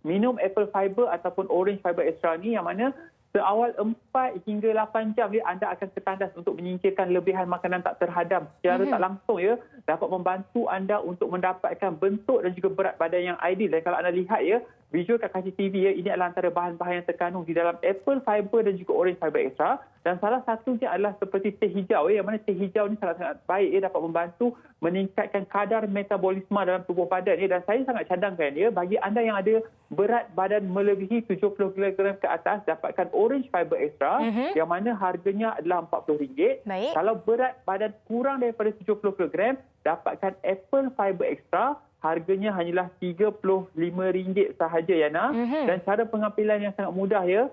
minum apple fiber ataupun orange fiber extra ni, yang mana seawal 4 hingga 8 jam, ya, anda akan ketandas untuk menyingkirkan lebihan makanan tak terhadam secara tak langsung, ya, dapat membantu anda untuk mendapatkan bentuk dan juga berat badan yang ideal. Dan kalau anda lihat, ya, visual kat kaca TV, ya, ini adalah antara bahan-bahan yang terkandung di dalam apple fiber dan juga orange fiber extra. Dan salah satunya adalah seperti teh hijau, ya, yang mana teh hijau ni sangat-sangat baik, ya, dapat membantu meningkatkan kadar metabolisme dalam tubuh badan, ya. Dan saya sangat cadangkan, ya, bagi anda yang ada berat badan melebihi 70 kg ke atas, dapatkan orange fiber extra, yang mana harganya adalah RM40. Kalau berat badan kurang daripada 70 kg, dapatkan apple fiber extra, harganya hanyalah RM35 sahaja, Yana. Dan cara pengambilan yang sangat mudah, ya.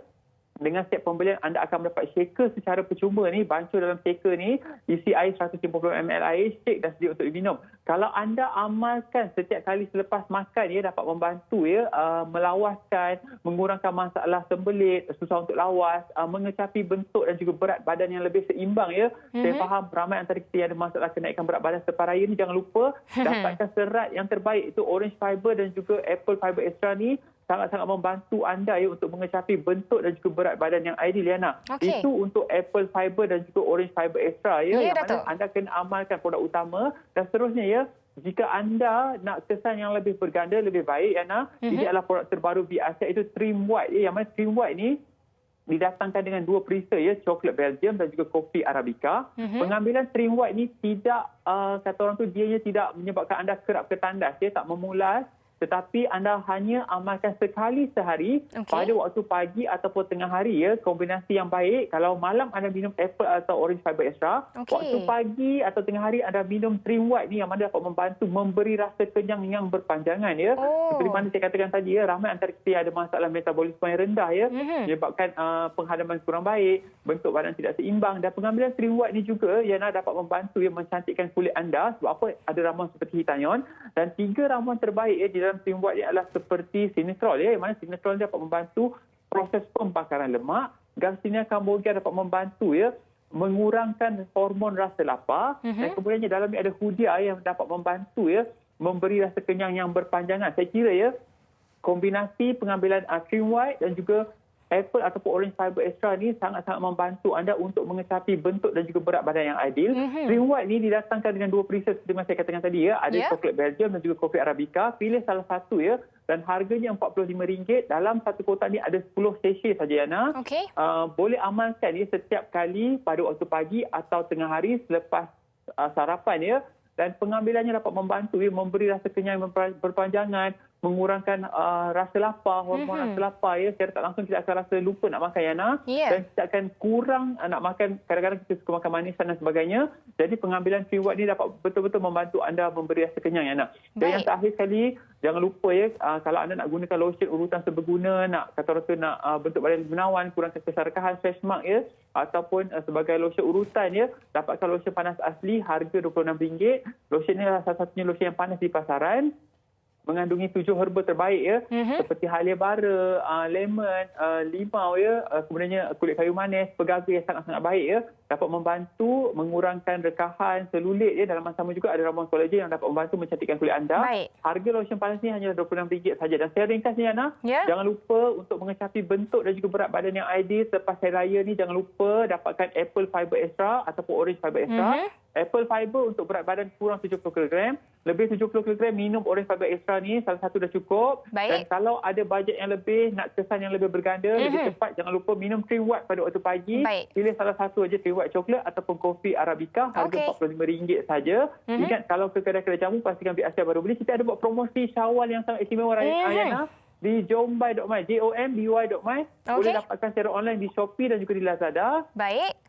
dengan setiap pembelian anda akan mendapat shaker secara percuma ni. Bancur dalam shaker ni isi air 150 ml air, shake dan sedia untuk diminum. Kalau anda amalkan setiap kali selepas makan, ia dapat membantu melawaskan, mengurangkan masalah sembelit, susah untuk lawas, mengecapi bentuk dan juga berat badan yang lebih seimbang ya. Saya faham ramai antara kita yang ada masalah kenaikan berat badan selepas raya ni, jangan lupa dapatkan serat yang terbaik, itu orange fiber dan juga apple fiber extra ni sangat-sangat membantu anda untuk mengecapi bentuk dan juga berat badan yang ideal, Yana. Itu untuk apple fiber dan juga orange fiber extra yang mana anda kena amalkan produk utama. Dan seterusnya jika anda nak kesan yang lebih berganda, lebih baik, Yana, ini adalah produk terbaru BRC, itu Trim White yang mana Trim White ni didatangkan dengan 2 perisa coklat Belgium dan juga kopi Arabica. Pengambilan Trim White ni tidak kata orang tu dianya tidak menyebabkan anda kerap ke tandas, tak memulas, tetapi anda hanya amalkan sekali sehari pada waktu pagi ataupun tengah hari kombinasi yang baik. Kalau malam anda minum apple atau orange fiber extra, waktu pagi atau tengah hari anda minum Trim White ni yang mana dapat membantu memberi rasa kenyang yang berpanjangan Seperti mana saya katakan tadi ramai antara kita ada masalah metabolisme yang rendah menyebabkan penghadaman kurang baik, bentuk badan tidak seimbang, dan pengambilan Trim White ni juga yang dapat membantu mencantikkan kulit anda. Sebab apa? Ada ramuan seperti Hitanyon, dan 3 ramuan terbaik di dalam Trim White ni adalah seperti Sinistrol yang mana Sinistrol dapat membantu proses pembakaran lemak, Garcinia cambogia dapat membantu mengurangkan hormon rasa lapar, dan kemudiannya dalam ni ada Hudia yang dapat membantu memberi rasa kenyang yang berpanjangan. Saya kira kombinasi pengambilan Trim White dan juga apple ataupun orange fiber extra ni sangat-sangat membantu anda untuk mengecapi bentuk dan juga berat badan yang ideal. Trim White ni didatangkan dengan 2 perisa seperti yang saya katakan tadi ada coklat Belgium dan juga kopi Arabica. Pilih salah satu dan harganya RM45. Dalam satu kotak ni ada 10 sachet saja, Yana. Boleh amalkan setiap kali pada waktu pagi atau tengah hari selepas sarapan dan pengambilannya dapat membantu memberi rasa kenyang berpanjangan, mengurangkan rasa lapar, hormon rasa lapar secara tak langsung kita akan rasa lupa nak makan, Yana. Dan kita akan kurang nak makan, kadang-kadang kita suka makan manis dan sebagainya. Jadi pengambilan Trim White ni dapat betul-betul membantu anda memberi rasa kenyang, Yana. Dan yang terakhir sekali, jangan lupa kalau anda nak gunakan lotion urutan seberguna, nak kata orang tu nak bentuk badan menawan, kurangkan kesarkahan, stretch mark ataupun sebagai lotion urutan dapatkan lotion panas asli harga RM26. Lotion ni adalah salah satunya lotion yang panas di pasaran, mengandungi 7 herba terbaik seperti halia bara, lemon, limau kemudiannya kulit kayu manis, pegaga yang sangat-sangat baik dapat membantu mengurangkan rekahan, selulit dalam masa sama juga ada ramuan kolagen yang dapat membantu mencantikkan kulit anda. Harga lotion panas ni hanya RM26 saja. Dan saya ringkas ni, Yana, jangan lupa untuk mengecapi bentuk dan juga berat badan yang ideal selepas hari raya ni, jangan lupa dapatkan apple fiber extra ataupun orange fiber extra. Apple fiber untuk berat badan kurang 70 kg, lebih 70 kg minum orange fiber extra ni salah satu dah cukup. Dan kalau ada bajet yang lebih, nak kesan yang lebih berganda, lebih cepat, jangan lupa minum Trim White pada waktu pagi. Pilih salah satu aja, Trim White coklat ataupun kopi Arabica, harga RM45 saja. Ingat, kalau ke kedai-kedai jamu pastikan BRC baru beli. Kita ada buat promosi Syawal yang sangat istimewa, Yana, di jombai.my, jomby.my. Boleh dapatkan secara online di Shopee dan juga di Lazada.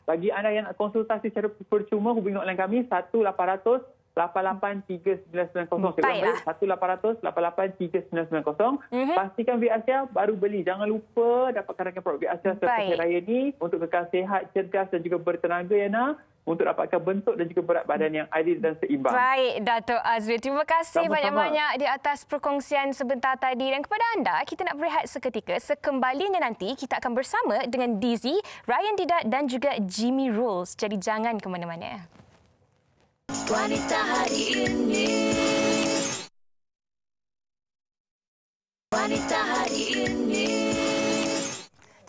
Bagi anda yang nak konsultasi secara percuma, hubungi online kami 1-800-883990. 1-800-883990. Pastikan BRC baru beli. Jangan lupa dapatkan rakan produk BRC selepas hari raya ni untuk kekal sihat, cergas dan juga bertenaga, Yana, untuk dapatkan bentuk dan juga berat badan yang adil dan seimbang. Baik, Dato' Azril. Terima kasih banyak-banyak di atas perkongsian sebentar tadi. Dan kepada anda, kita nak berehat seketika. Sekembalinya nanti, kita akan bersama dengan Dizzy, Ryan Didat dan juga Jimmy Rules. Jadi jangan ke mana-mana. Wanita hari ini. Wanita hari ini.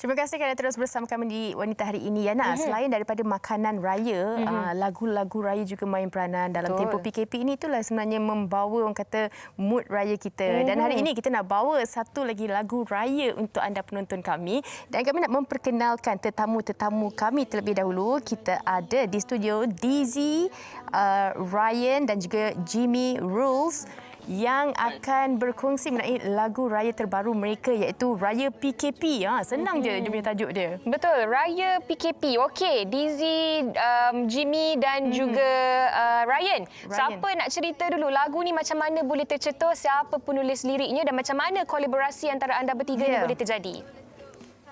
Terima kasih kerana terus bersama kami di Wanita Hari ini, Yana. Selain daripada makanan raya, lagu-lagu raya juga main peranan dalam tempoh PKP ini. Itulah sebenarnya membawa, orang kata, mood raya kita. Dan hari ini kita nak bawa satu lagi lagu raya untuk anda penonton kami. Dan kami nak memperkenalkan tetamu-tetamu kami terlebih dahulu. Kita ada di studio Dizzy, Ryan dan juga Jimmy Rules yang akan berkongsi mengenai lagu raya terbaru mereka, iaitu Raya PKP. Senang je dia punya tajuk dia. Betul, Raya PKP. Okey, Dizzy, Jimmy dan juga Ryan. Siapa nak cerita dulu lagu ni macam mana boleh tercetus, siapa penulis liriknya dan macam mana kolaborasi antara anda bertiga ni boleh terjadi?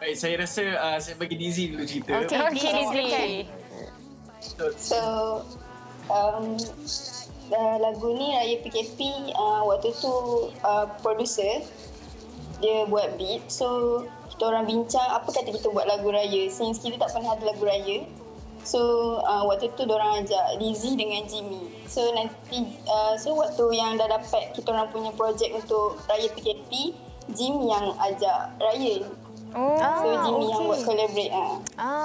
Baik, saya rasa saya bagi Dizzy dulu cerita. Okey, Dizzy. So, lagu ni Raya PKP, waktu tu producer dia buat beat. So, kita orang bincang apa kata kita buat lagu raya. Since kita tak pernah ada lagu raya. So, waktu tu diorang ajak Dizzy dengan Jimmy. So, so waktu yang dah dapat kita orang punya projek untuk Raya PKP, Jimmy yang ajak Raya. So Jimmy yang buat collaborate.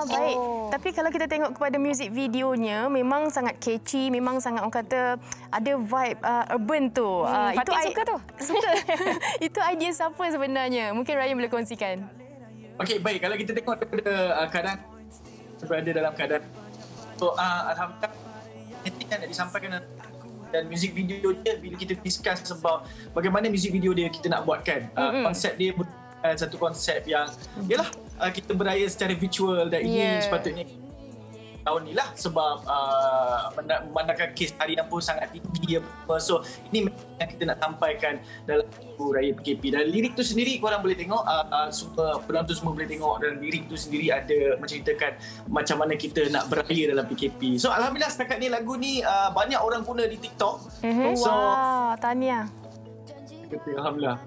Baik. Tapi kalau kita tengok kepada music videonya, memang sangat catchy, memang sangat orang kata ada vibe urban tu. Fatin suka tu. Suka. Itu idea siapa sebenarnya? Mungkin Ryan boleh kongsikan. Okey, baik. Kalau kita tengok daripada keadaan berada dalam keadaan, so alhamdulillah yang nak disampaikan dan music video dia, bila kita discuss sebab bagaimana music video dia kita nak buatkan, konsep dia satu konsep yang yalah kita beraya secara virtual dan ini sepatutnya tahun ni lah sebab memandangkan kes harian pun sangat tinggi apa. So ini yang kita nak sampaikan dalam Raya PKP. Dan lirik tu sendiri korang boleh tengok, semua penonton semua boleh tengok, dan lirik tu sendiri ada menceritakan macam mana kita nak beraya dalam PKP. So alhamdulillah setakat ni lagu ni banyak orang guna di TikTok. So tahniah. Alhamdulillah.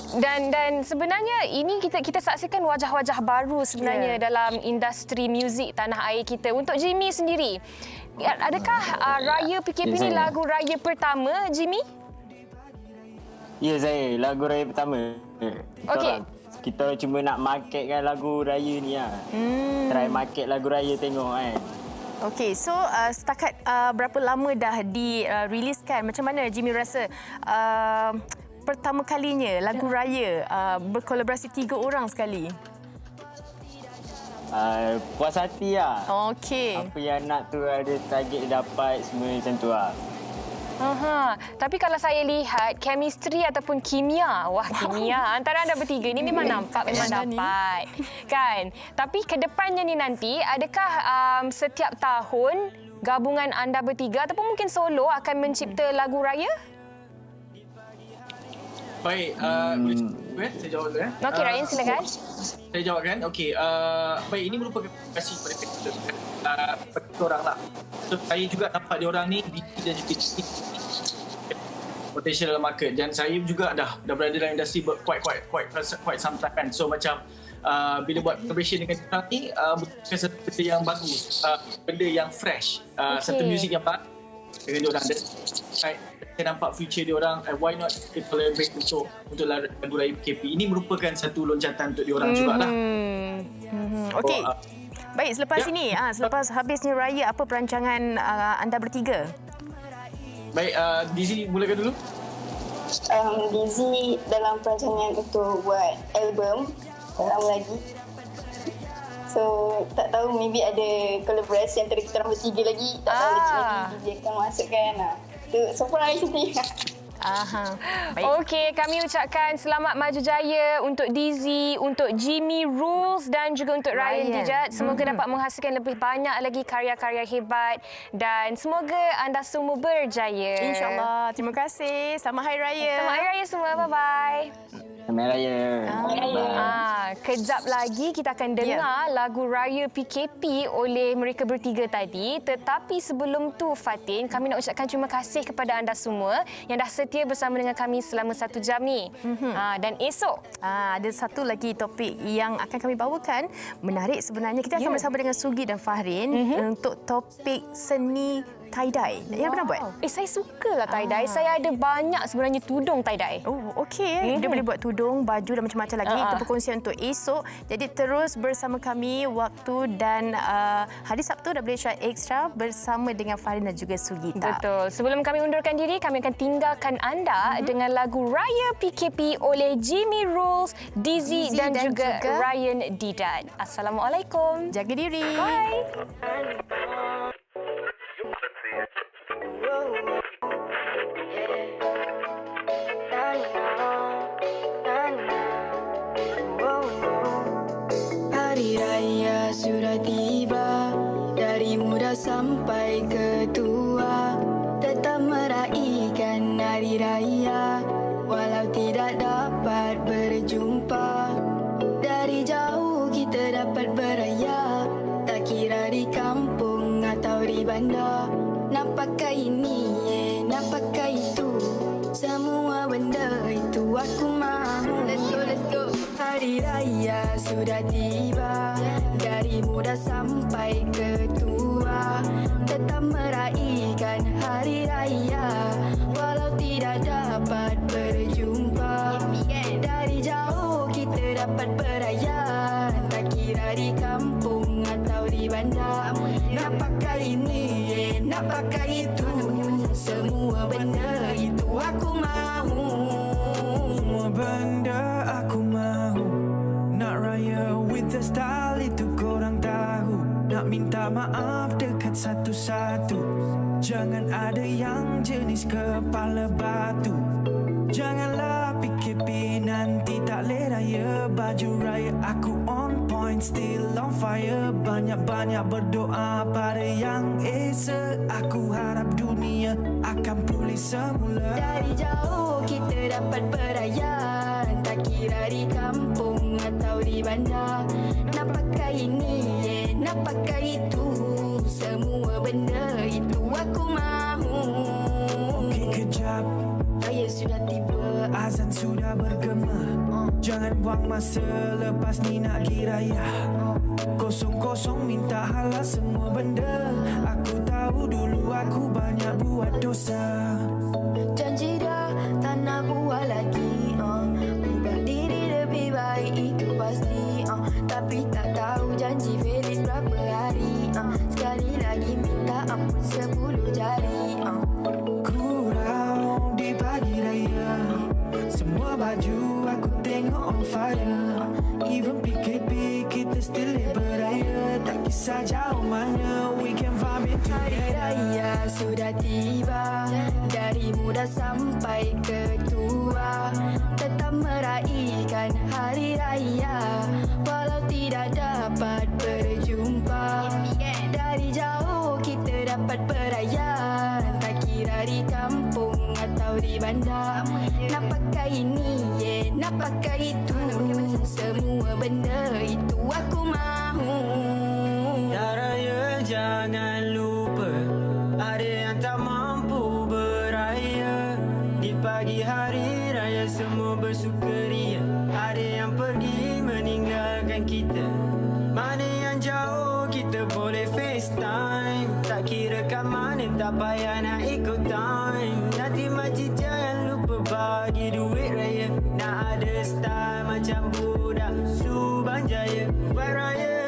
Dan sebenarnya ini kita saksikan wajah-wajah baru sebenarnya dalam industri muzik tanah air kita. Untuk Jimmy sendiri, adakah Raya PKP ni lagu raya pertama Jimmy? Ya, saya lagu raya pertama. Okey. Kita cuma nak marketkan lagu raya ni lah. Try market lagu raya tengok kan. Okey, so setakat berapa lama dah diriliskan? Macam mana Jimmy rasa pertama kalinya lagu raya berkolaborasi 3 orang sekali? Puas hati lah. Okey. Apa yang nak tu ada target dapat, semua macam tu lah. Tapi kalau saya lihat chemistry ataupun kimia, kimia antara anda bertiga ni memang nampak memang dapat. Kan? Tapi ke depannya ni nanti, adakah setiap tahun gabungan anda bertiga ataupun mungkin solo akan mencipta lagu raya? Baik, saya jawab dulu. Okey, Ryan silakan. Saya jawabkan. Okey, baik, ini merupakan kasih kepada kita orang lah. So, saya juga nampak dia orang ni dan juga potential dalam market, dan saya juga dah berada dalam industri quite some time kan. So macam bila buat collaboration dengan orang ni, bukan satu benda yang bagus, benda yang fresh, satu music yang baru dengan dia orang. Saya nampak future dia orang, why not kita collaborate untuk lagu Raya PKP. Ini merupakan satu loncatan untuk dia orang jugalah. Okey. Baik, selepas ini, selepas habisnya raya, apa perancangan anda bertiga? Baik, Dizzy mulakan dulu. Dizzy dalam perancangan untuk buat album tak lama lagi. So, tak tahu maybe ada kolaborasi antara kita orang bertiga lagi. Tak tahu lagi Dizzy akan masukkan. Itu surprise nanti. Okey, kami ucapkan selamat maju jaya untuk Dizzy, untuk Jimmy Rules dan juga untuk Ryan Dijat. Semoga dapat menghasilkan lebih banyak lagi karya-karya hebat dan semoga anda semua berjaya. InsyaAllah. Terima kasih. Selamat Hari Raya. Selamat Hari Raya semua. Bye-bye. Selamat Raya. Kejap lagi kita akan dengar lagu Raya PKP oleh mereka bertiga tadi. Tetapi sebelum tu, Fatin, kami nak ucapkan terima kasih kepada anda semua yang dah setia bersama dengan kami selama 1 jam ni. Dan esok ada satu lagi topik yang akan kami bawakan. Menarik sebenarnya. Kita akan bersama dengan Sugi dan Fahrin untuk topik seni tie-dye. Yang pernah buat? Saya sukalah tie-dye. Saya ada banyak sebenarnya tudung tie-dye. Oh, okey. Dia boleh buat tudung, baju dan macam-macam lagi. Itu perkongsian untuk esok. Jadi terus bersama kami waktu dan hari Sabtu WHR Extra bersama dengan Fahrin dan juga Sugita. Betul. Sebelum kami undurkan diri, kami akan tinggalkan anda dengan lagu Raya PKP oleh Jimmy Rules, Dizzy dan juga Ryan Didat. Assalamualaikum. Jaga diri. Bye. Hari Raya sudah tiba, dari muda sampai ke tua, tetap meraihkan Hari Raya walau tidak dapat berjumpa. dari kampung atau di bandar. Nak pakai ini, nak pakai itu, semua benda itu aku mahu. Let's go, let's go. Hari raya sudah tiba, dari muda sampai ke tua, tetap meraihkan hari raya walau tidak dapat berjumpa. Dari jauh kita dapat berayan, tak kira di kampung atau di bandar. Nak pakai ini, nak pakai itu, semua benda itu aku mahu. Semua benda aku mahu. Nak raya with the style itu korang tahu. Nak minta maaf dekat satu-satu. Jangan ada yang jenis kepala batu. Janganlah PKP nanti tak boleh raya. Baju raya aku on point, still on fire. Banyak-banyak berdoa pada yang esa. Aku harap dunia akan pulih semula. Dari jauh kita dapat berayan, tak kira di kampung atau di bandar. Nak pakai ini, nak pakai itu, semua benda itu aku mahu. Okey kejap, raya sudah tiba, azan sudah bergema. Jangan buang masa, lepas ni nak pergi raya. Kosong-kosong minta halal semua benda. Aku tahu dulu aku banyak buat dosa. janji dah tak nak buat lagi. Ubah diri lebih baik itu pasti. Tapi tak tahu janji valid berapa hari. Sekali lagi minta ampun 10 jari. Kurang di pagi raya, semua baju aku tengok on fire. Even PKP kita still beraya. Tak kisah jauh mana, we can vibe it Hari together. raya sudah tiba, dari muda sampai ke tua, tetap meraihkan hari raya walau tidak dapat berjumpa. Dari jauh kita dapat berayan, tak kira di kampung atau di bandar. Nak pakai ini, nak pakai itu, semua benda itu aku mahu. Ya raya jangan lupa, ada yang tak mampu beraya. Di pagi hari raya semua bersukaria. Ada yang pergi meninggalkan kita, mana yang jauh kita boleh FaceTime. Tak kira kat mana tak payah nak ikut time. Nanti makcik jangan lupa bagi duit raya. Nak ada style macam budak Subanjaya. Vibe raya